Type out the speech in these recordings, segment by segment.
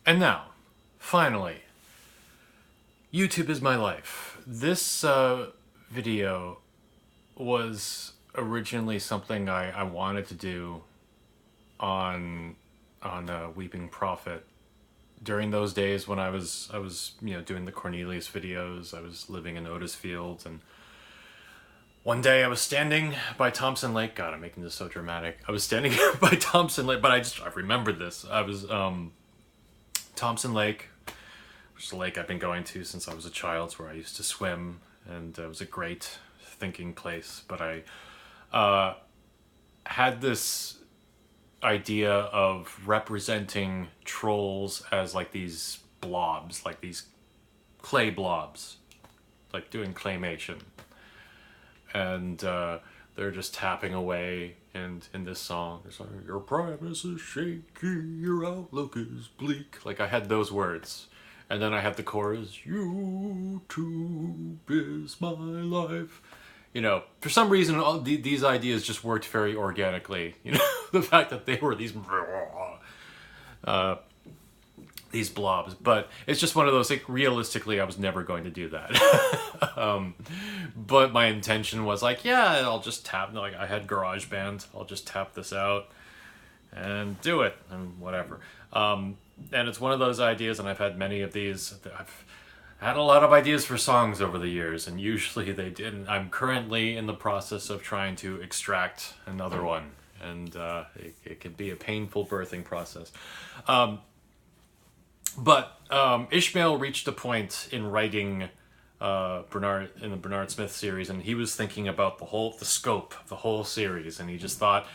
And now, finally, YouTube is my life. This video was originally something I wanted to do on Weeping Prophet during those days when I was doing the Cornelius videos. I was living in Otisfield, and one day I was standing by Thompson Lake. God, I'm making this so dramatic. I was standing by Thompson Lake, but I remembered this. I was Thompson Lake, which is a lake I've been going to since I was a child. It's where I used to swim, and it was a great thinking place. But I had this idea of representing trolls as like these blobs, like these clay blobs, like doing claymation. And they're just tapping away, and in this song it's like, your promise is shaky, your outlook is bleak. Like, I had those words, and then I had the chorus, YouTube is my life. For some reason all these ideas just worked very organically. The fact that they were these blobs, but it's just one of those, like, realistically I was never going to do that. But my intention was like, yeah, I'll just tap, like, I had GarageBand, I'll just tap this out and do it and whatever. And it's one of those ideas, and I've had many of these. I've had a lot of ideas for songs over the years, and usually they didn't. I'm currently in the process of trying to extract another one, and it can be a painful birthing process. But Ishmael reached a point in writing Bernard in the Bernard Smith series, and he was thinking about the scope of the whole series, and he just thought,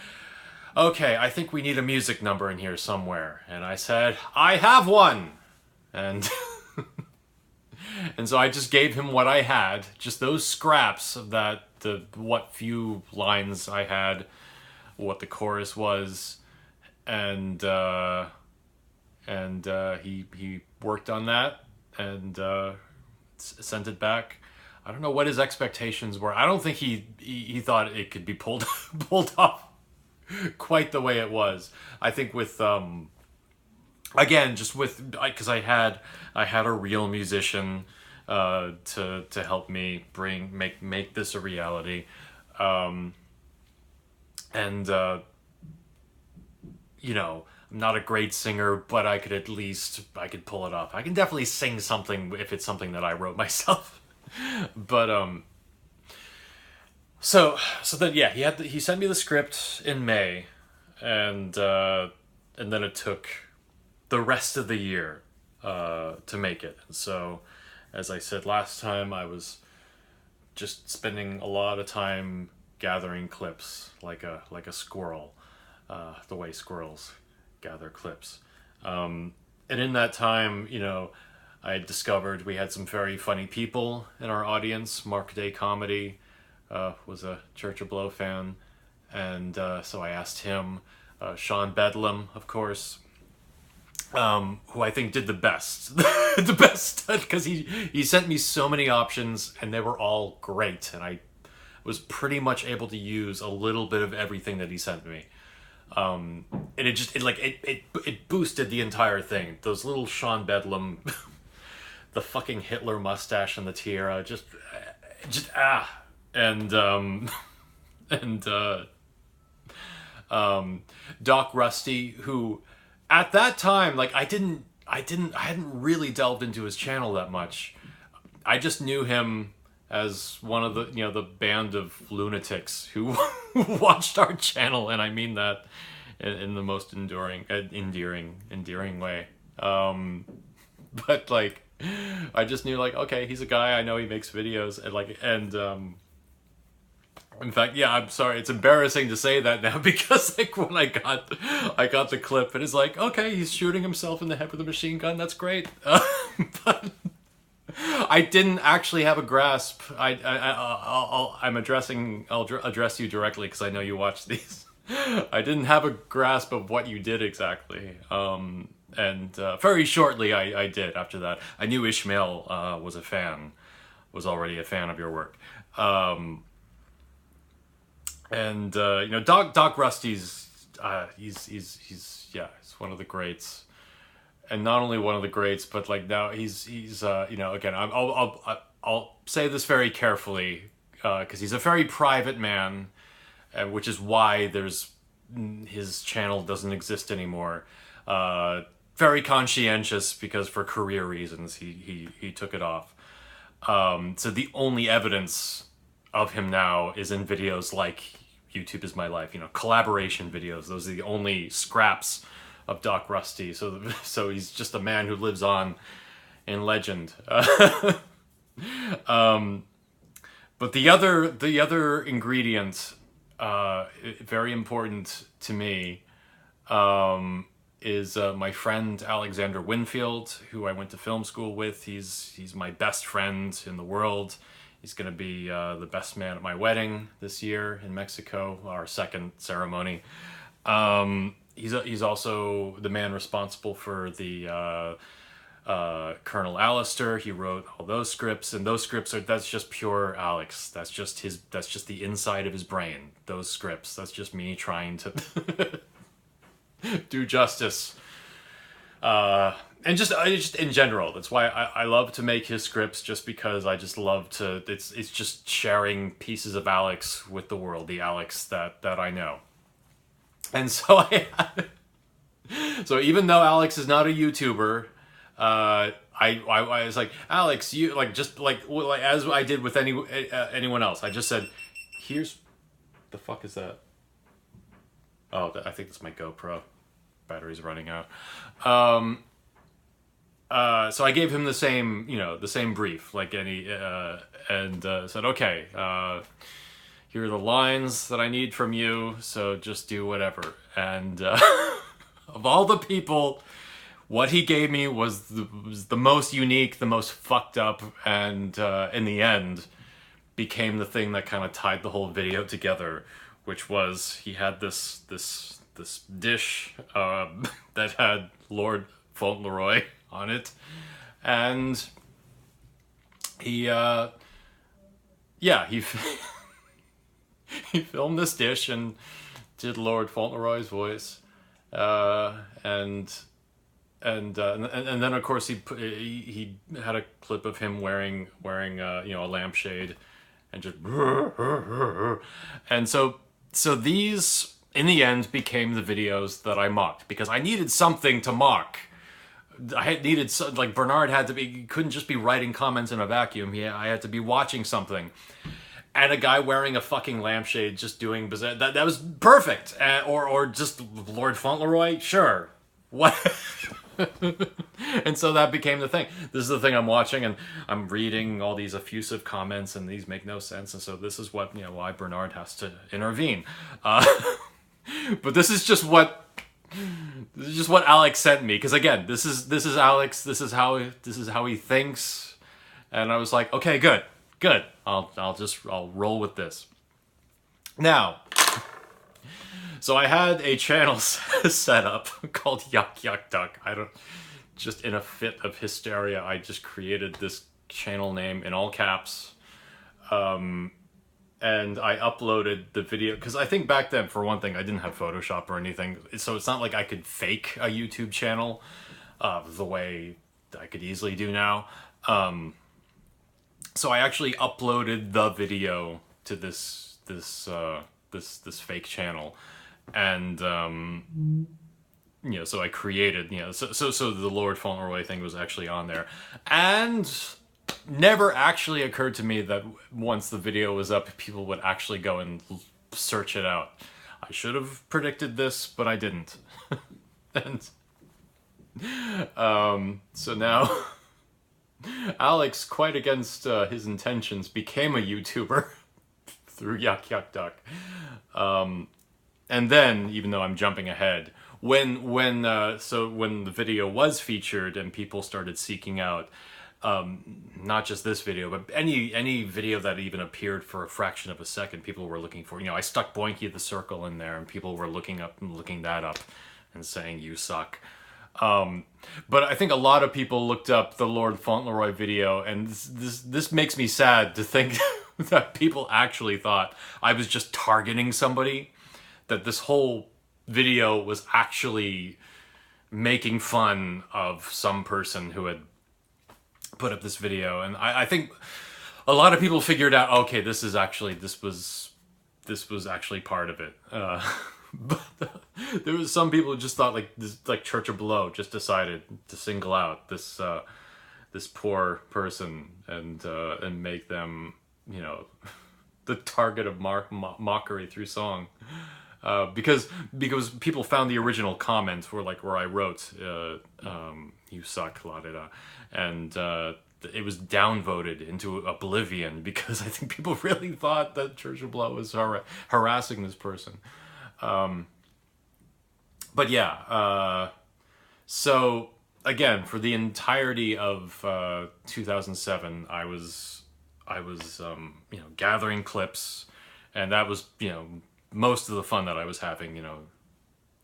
okay, I think we need a music number in here somewhere. And I said, I have one, and and so I just gave him what I had, just those scraps of what few lines I had, what the chorus was, and he worked on that and sent it back. I don't know what his expectations were. I don't think he thought it could be pulled off quite the way it was. I think with again, just with, because I had a real musician to help me make this a reality, and I'm not a great singer, but I could pull it off. I can definitely sing something if it's something that I wrote myself. But so then, yeah, he sent me the script in May, and then it took the rest of the year to make it. So, as I said last time, I was just spending a lot of time gathering clips, like a squirrel, the way squirrels gather clips. And in that time, I had discovered we had some very funny people in our audience. Mark Day Comedy was a Church of Blow fan, and so I asked him. Sean Bedlam, of course, who I think did the best. The best, because he sent me so many options, and they were all great, and I was pretty much able to use a little bit of everything that he sent me. And it boosted the entire thing. Those little Sean Bedlam, the fucking Hitler mustache and the tiara, and Doc Rusty, who at that time, like, I hadn't really delved into his channel that much. I just knew him as one of the band of lunatics who watched our channel, and I mean that in the most endearing way. But, like, I just knew, like, okay, he's a guy, I know he makes videos, and in fact, yeah, I'm sorry, it's embarrassing to say that now, because, like, when I got the clip, and it's like, okay, he's shooting himself in the head with a machine gun, that's great. But I didn't actually have a grasp. I'll address you directly, because I know you watch these. I didn't have a grasp of what you did exactly. And very shortly I did after that. I knew Ishmael was already a fan of your work. Doc Rusty's he's one of the greats. and not only one of the greats, but like now he's you know, again, I'll say this very carefully, because he's a very private man, which is why his channel doesn't exist anymore. Very conscientious, because for career reasons he took it off. So the only evidence of him now is in videos like YouTube is My Life, you know, collaboration videos. Those are the only scraps of Doc Rusty. So he's just a man who lives on in legend. But the other ingredient, very important to me, is my friend Alexander Winfield, who I went to film school with. He's my best friend in the world. He's going to be the best man at my wedding this year in Mexico, our second ceremony. He's also the man responsible for the Colonel Alistair. He wrote all those scripts, and those scripts that's just pure Alex. That's just the inside of his brain. Those scripts. That's just me trying to do justice. And just in general, that's why I love to make his scripts, just because I just love to, it's just sharing pieces of Alex with the world, the Alex that I know. And so so even though Alex is not a YouTuber, I was like, Alex, you just like as I did with anyone else, I just said, here's, the fuck is that? Oh, I think that's my GoPro. Battery's running out. So I gave him the same brief, like any, and said, okay, here are the lines that I need from you, so just do whatever. And of all the people, what he gave me was the most unique, the most fucked up, and in the end, became the thing that kind of tied the whole video together, which was he had this dish that had Lord Fauntleroy on it, and he he filmed this dish and did Lord Fauntleroy's voice, and then of course he had a clip of him wearing a lampshade, and just and so these in the end became the videos that I mocked, because I needed something to mock. I needed, like, Bernard had to be, he couldn't just be writing comments in a vacuum. I had to be watching something. And a guy wearing a fucking lampshade just doing bizarre, that was perfect. Or just Lord Fauntleroy, sure. What? And so that became the thing. This is the thing I'm watching, and I'm reading all these effusive comments, and these make no sense. And so this is what, why Bernard has to intervene. But this is just what Alex sent me, because again, this is Alex. This is how he thinks, and I was like, okay, good. I'll roll with this. Now, so I had a channel set up called Yuck Yuck Duck. Just in a fit of hysteria, I just created this channel name in all caps. And I uploaded the video, because I think back then, for one thing, I didn't have Photoshop or anything, so it's not like I could fake a YouTube channel the way I could easily do now. So I actually uploaded the video to this fake channel, and so I created, so the Lord Fauntleroy thing was actually on there, and never actually occurred to me that once the video was up, people would actually go and search it out. I should have predicted this, but I didn't. And so now Alex, quite against his intentions, became a YouTuber through Yuck Yuck Duck. And then, even though I'm jumping ahead, when the video was featured and people started seeking out not just this video, but any video that even appeared for a fraction of a second, people were looking for. I stuck Boinky the Circle in there, and people were looking that up and saying, you suck. But I think a lot of people looked up the Lord Fauntleroy video, and this makes me sad to think that people actually thought I was just targeting somebody, that this whole video was actually making fun of some person who had put up this video, and I think a lot of people figured out, okay, this was actually part of it. But there was some people who just thought like Church of Below just decided to single out this this poor person and make them, you know, the target of mockery through song. Because people found the original comments where I wrote, you suck, la da da, and it was downvoted into oblivion because I think people really thought that Church of Blow was harassing this person. But yeah, so again, for the entirety of 2007, I was you know, gathering clips, and that was, you know, most of the fun that I was having, you know,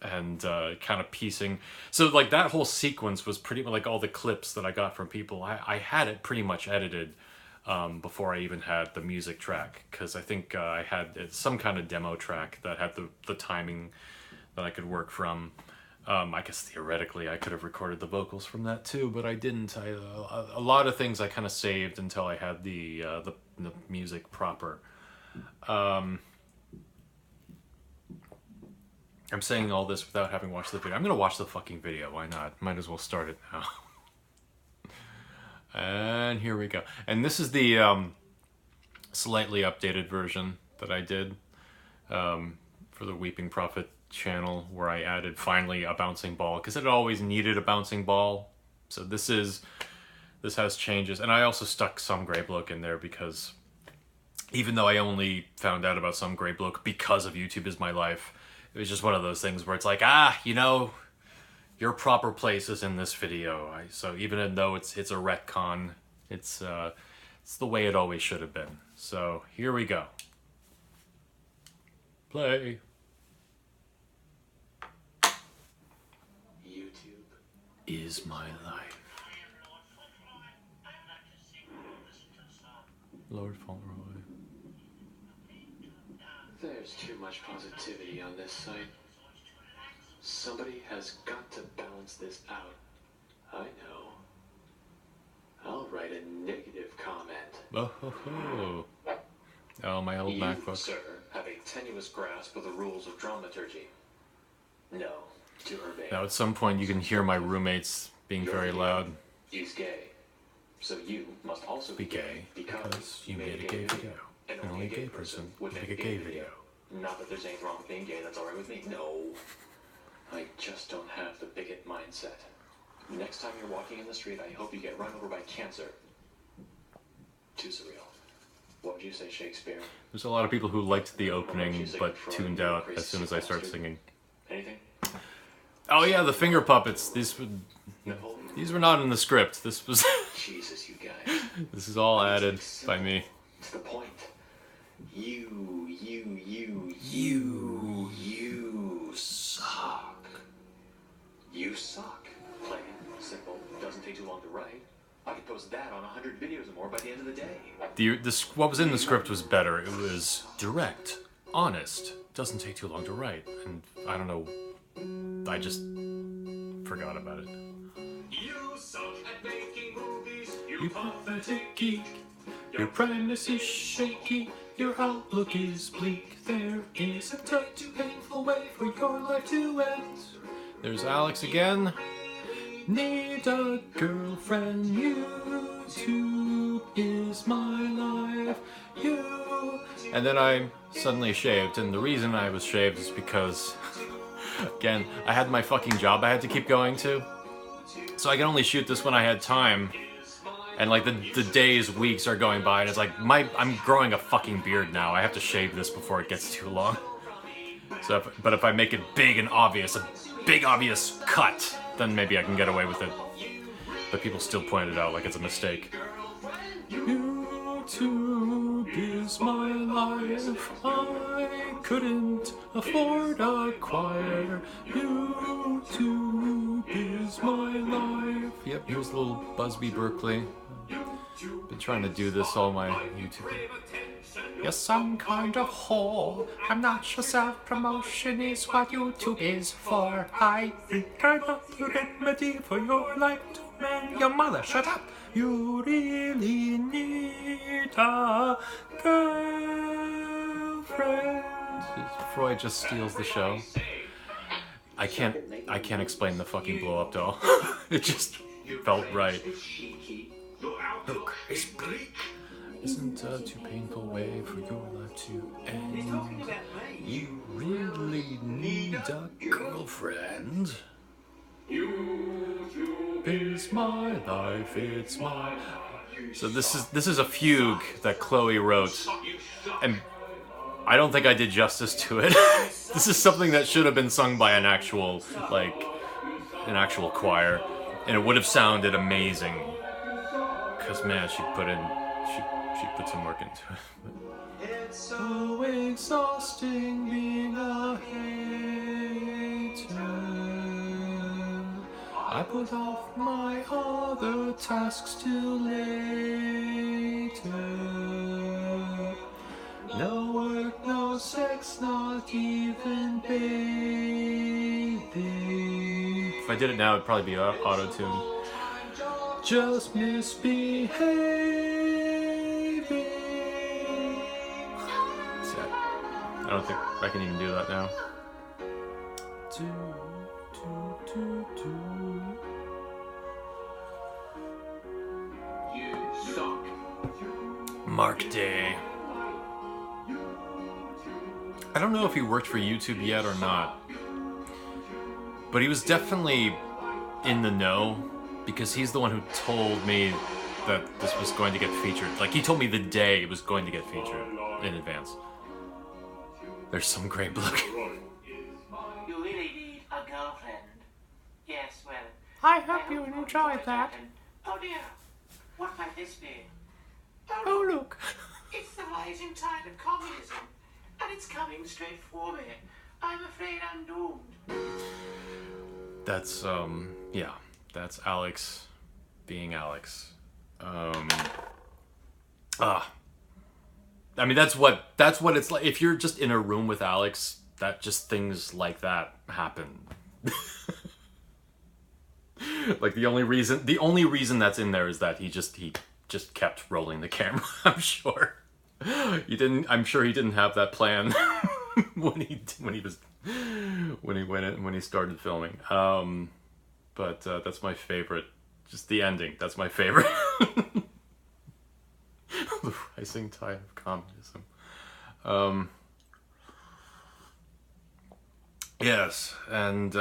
and kind of piecing. So like that whole sequence was pretty much like all the clips that I got from people. I had it pretty much edited before I even had the music track, because I think I had some kind of demo track that had the timing that I could work from. I guess theoretically I could have recorded the vocals from that too, but I didn't. A lot of things I kind of saved until I had the music proper. I'm saying all this without having watched the video. I'm gonna watch the fucking video. Why not? Might as well start it now. And here we go. And this is the slightly updated version that I did for the Weeping Prophet channel, where I added finally a bouncing ball, because it always needed a bouncing ball. So this has changes, and I also stuck Some Grey Bloke in there because even though I only found out about Some Grey Bloke because of YouTube Is My Life, it was just one of those things where it's like, you know, your proper place is in this video. So even though it's a retcon, it's the way it always should have been. So here we go. Play. YouTube is my life. Lord Fauntleroy. There's too much positivity on this site. Somebody has got to balance this out. I know. I'll write a negative comment. Oh, my old MacBook. You, sir, have a tenuous grasp of the rules of dramaturgy. No, to Urbane. Now, at some point, you can hear my roommates being very loud. He's gay. So you must also be gay because you made a gay video. And only a gay person would make a gay video. Not that there's anything wrong with being gay, that's alright with me. No. I just don't have the bigot mindset. Next time you're walking in the street, I hope you get run over by cancer. Too surreal. What would you say, Shakespeare? There's a lot of people who liked the opening but tuned out as soon as I start singing. Anything? Oh yeah, the finger puppets. These were not in the script. This was Jesus, you guys. This is all added by me. To the point. You suck. You suck. Plain, simple, doesn't take too long to write. I could post that on 100 videos or more by the end of the day. What was in the script was better. It was direct, honest, doesn't take too long to write. And I don't know, I just forgot about it. You suck at making movies, You pathetic geek. Your premise is shaky, your outlook is bleak. There isn't a too painful way for your life to end. There's Alex again. Need a girlfriend, YouTube is my life, you. And then I suddenly shaved, and the reason I was shaved is because, again, I had my fucking job I had to keep going to. So I can only shoot this when I had time. And like the days, weeks are going by, and it's like I'm growing a fucking beard now. I have to shave this before it gets too long. So, but if I make it big and obvious, a big obvious cut, then maybe I can get away with it. But people still point it out like it's a mistake. YouTube is my life. I couldn't afford a choir. YouTube is my life. Yep, here's a little Busby Berkeley. Been trying to do this all my YouTube. You're some kind of whore. I'm not sure self-promotion is what YouTube is for. I think I know the remedy for your life to mend your mother. Shut up! You really need a girlfriend. Freud just steals the show. I can't explain the fucking blow up doll. It just felt right. Look, it's bleak. Isn't a too painful way for your life to end? You really need a girlfriend. It's my life, it's my. So this is a fugue that Chloe wrote, and I don't think I did justice to it. This is something that should have been sung by an actual choir, and it would have sounded amazing. Cause man, she put some work into it. It's so exhausting being a hater. I put off my other tasks till later. No work, no sex, not even bathing. If I did it now, it'd probably be auto-tuned. Just misbehaving. I don't think I can even do that now. You suck. Mark Day. I don't know if he worked for YouTube yet or not, but he was definitely in the know because he's the one who told me that this was going to get featured. Like, he told me the day it was going to get featured in advance. There's some great bloke. You really need a girlfriend. Yes, well, I hope you enjoyed that. Oh dear, what might this be? Oh, look. It's the rising tide of communism, and it's coming straight for me. I'm afraid I'm doomed. That's, yeah. That's Alex being Alex. I mean, that's what it's like. If you're just in a room with Alex, that just things like that happen. Like the only reason that's in there is that he just kept rolling the camera. I'm sure I'm sure he didn't have that plan when he started filming. But that's my favorite. Just the ending. That's my favorite. The rising tide of communism. Yes, and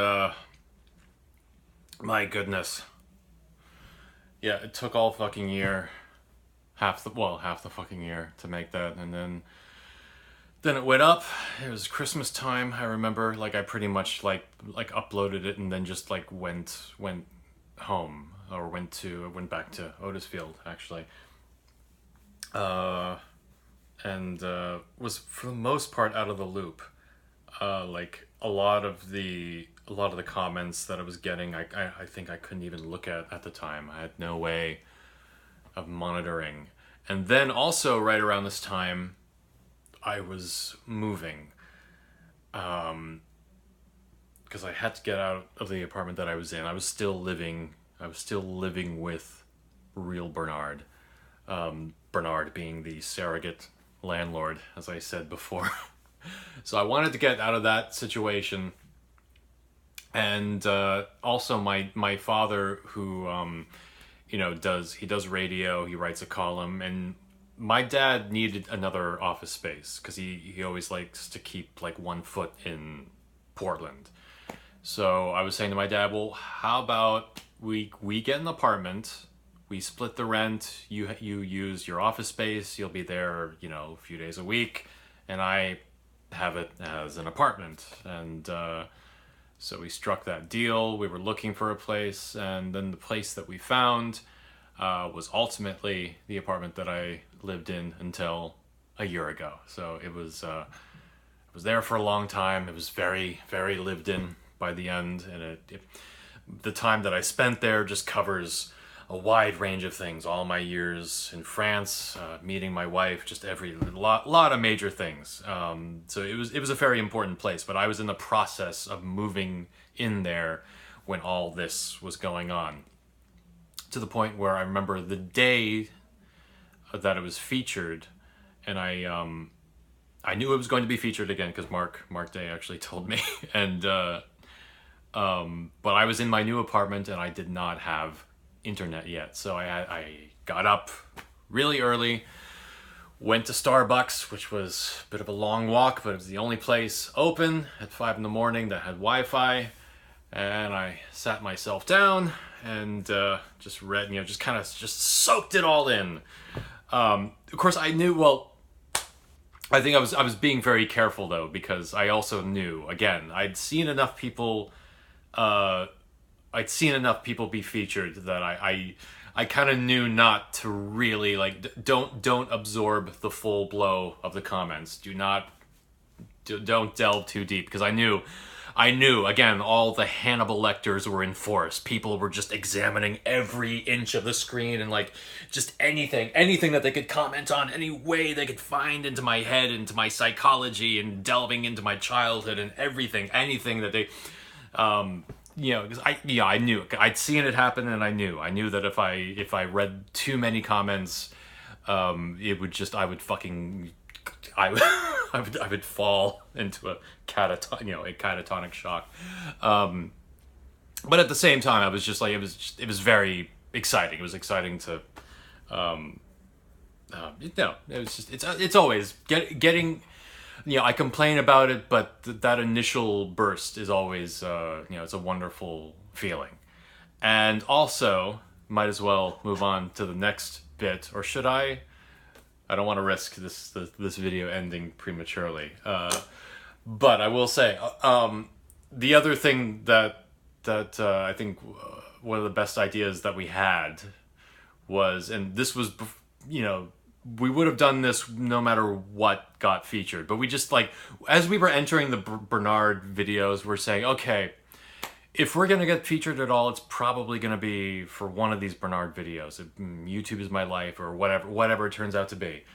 my goodness. Yeah, it took all fucking year. Half the fucking year to make that, and then it went up. It was Christmas time. I remember, like, I pretty much like uploaded it and then just like went home, or went back to Otisfield actually. And was for the most part out of the loop. Like a lot of the comments that I was getting, I think I couldn't even look at the time. I had no way of monitoring. And then also right around this time, I was moving, because I had to get out of the apartment that I was in. I was still living with real Bernard. Bernard being the surrogate landlord, as I said before. So I wanted to get out of that situation. And also my father, who does radio, he writes a column, and my dad needed another office space because he always likes to keep like one foot in Portland. So I was saying to my dad, well, how about we get an apartment, we split the rent, you use your office space, you'll be there, a few days a week, and I have it as an apartment. And so we struck that deal. We were looking for a place, and then the place that we found was ultimately the apartment that I lived in until a year ago. So it was there for a long time. It was very, very lived in by the end, and the time that I spent there just covers a wide range of things. All my years in France, meeting my wife, just lot of major things. So it was a very important place. But I was in the process of moving in there when all this was going on. To the point where I remember the day that it was featured, and I knew it was going to be featured again because Mark Day actually told me, and but I was in my new apartment and I did not have internet yet, so I got up really early, went to Starbucks, which was a bit of a long walk, but it was the only place open at 5 in the morning that had Wi-Fi, and I sat myself down and just read, just kind of soaked it all in. Of course, I knew. Well, I think I was being very careful though, because I also knew, again, I'd seen enough people be featured that I kind of knew not to really don't absorb the full blow of the comments. Don't delve too deep, because I knew, again, all the Hannibal Lecters were in force. People were just examining every inch of the screen and just anything that they could comment on, any way they could find into my head, into my psychology, and delving into my childhood and anything that they, because I knew, I'd seen it happen, and I knew that if I read too many comments, I would fall into a catatonic shock. But at the same time, I was just it was very exciting. It was exciting to, it's always getting, I complain about it, but that initial burst is always, it's a wonderful feeling. And also, might as well move on to the next bit, or should I? I don't want to risk this video ending prematurely, but I will say the other thing that I think one of the best ideas that we had was, and this was, we would have done this no matter what got featured, but we just as we were entering the Bernard videos, we're saying, okay, if we're going to get featured at all, it's probably going to be for one of these Bernard videos. YouTube is my life, or whatever it turns out to be.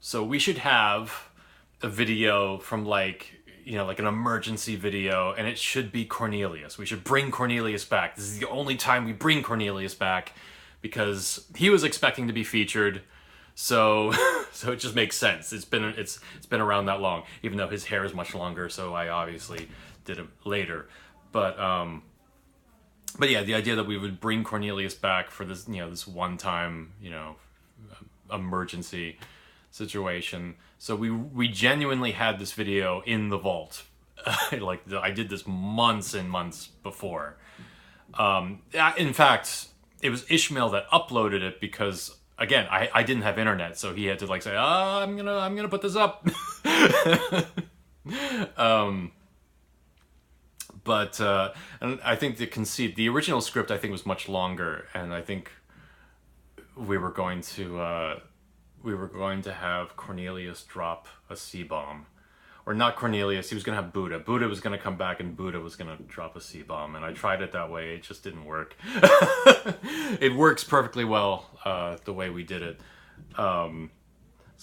So we should have a video from an emergency video, and it should be Cornelius. We should bring Cornelius back. This is the only time we bring Cornelius back, because he was expecting to be featured. So it just makes sense. It's been around that long, even though his hair is much longer, so I obviously did it later. But yeah, the idea that we would bring Cornelius back for this, this one time, emergency situation. So we genuinely had this video in the vault. I did this months and months before. In fact, it was Ishmael that uploaded it, because again, I didn't have internet, so he had to say, I'm gonna put this up. But and I think the original script, I think, was much longer, and I think we were going to have Cornelius drop a C-bomb, or not Cornelius. He was going to have Buddha. Buddha was going to come back, and Buddha was going to drop a C-bomb, and I tried it that way. It just didn't work. It works perfectly well the way we did it. So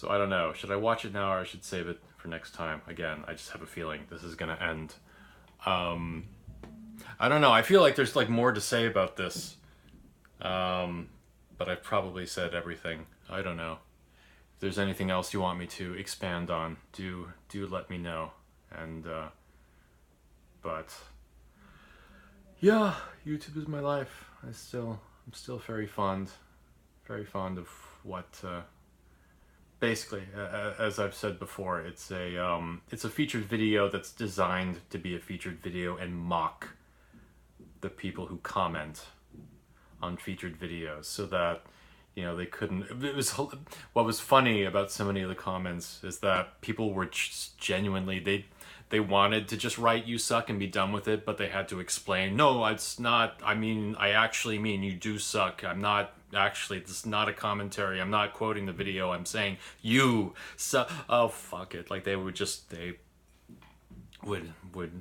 I don't know. Should I watch it now, or I should save it for next time? Again, I just have a feeling this is going to end. I don't know. I feel like there's more to say about this. But I've probably said everything. I don't know. If there's anything else you want me to expand on, do let me know. And but yeah, YouTube is my life. I'm still very fond of what basically, as I've said before, it's a featured video that's designed to be a featured video and mock the people who comment on featured videos, so that they couldn't. What was funny about so many of the comments is that people were just genuinely, they wanted to just write "you suck" and be done with it, but they had to explain, no, it's not, I actually mean you do suck. I'm not actually, this is not a commentary. I'm not quoting the video. I'm saying you suck. Oh, fuck it. They would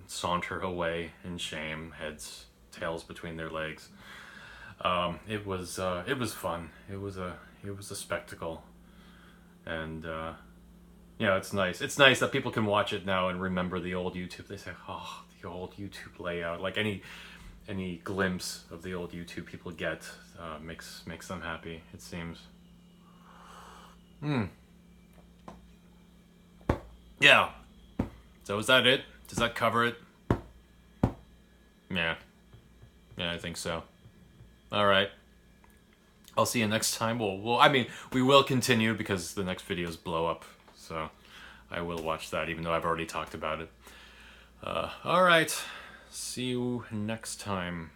saunter away in shame, tails between their legs. It was fun. It was a spectacle, and it's nice. It's nice that people can watch it now and remember the old YouTube. They say, "Oh, the old YouTube layout." Like any glimpse of the old YouTube people get makes them happy. It seems. Yeah. So is that it? Does that cover it? Yeah. Yeah, I think so. All right. I'll see you next time. We will continue because the next videos blow up. So I will watch that, even though I've already talked about it. All right. See you next time.